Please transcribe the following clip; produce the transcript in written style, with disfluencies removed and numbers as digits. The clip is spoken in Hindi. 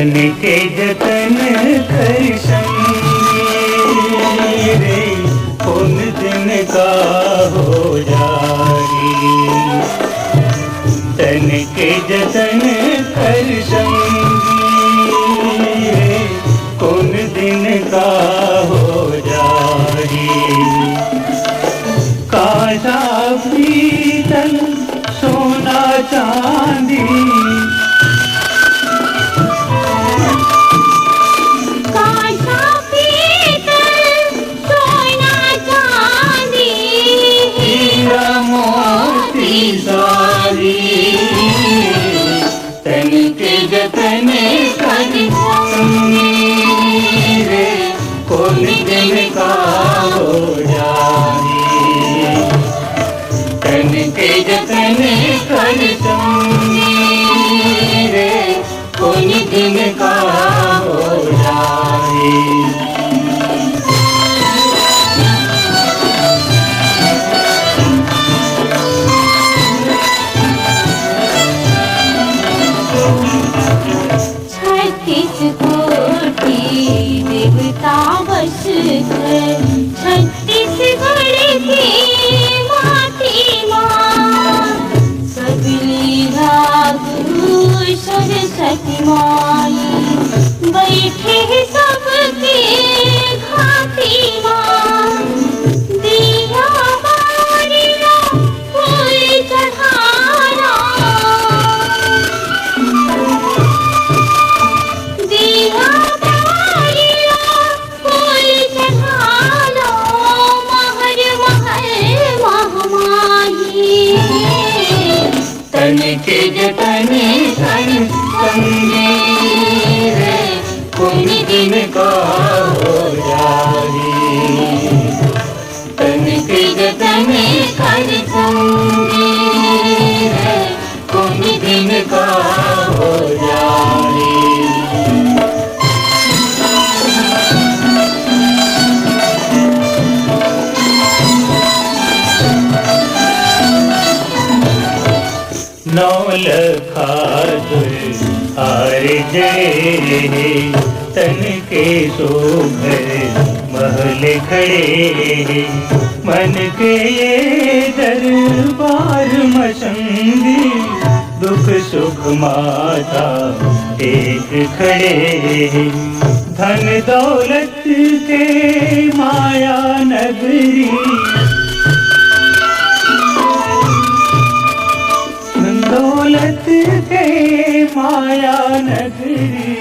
तन के जतन कर संगी रे कौन दिन का हो जारी। तन के जतन कर संगी रे कौन दिन का हो जारी। कांसा पीतल सोना चांदी तन के जतन कर संगी रे कौन दिन का हो जारी। तन के जतन कर संगी रे कौन दिन का हो जारी। देवता बस छत्तीसगढ़ की माटी माँ सबली रागु सरस्वती माई बैठे सबके घाटी माँ। दिया बारिया फूल चढ़ाना दिया तन के जतन कर संगी रे कौन दिन का हो जारी। तन के जतन कर संगी रे कौन दिन का हो जारी। नौलखा दुल्हार जड़े तन के सोभर महल खड़े। मन के ये दरबार मसंगी दुख सुख माता एक खड़े। धन दौलत के माया नगरी दौलत के माया नगरी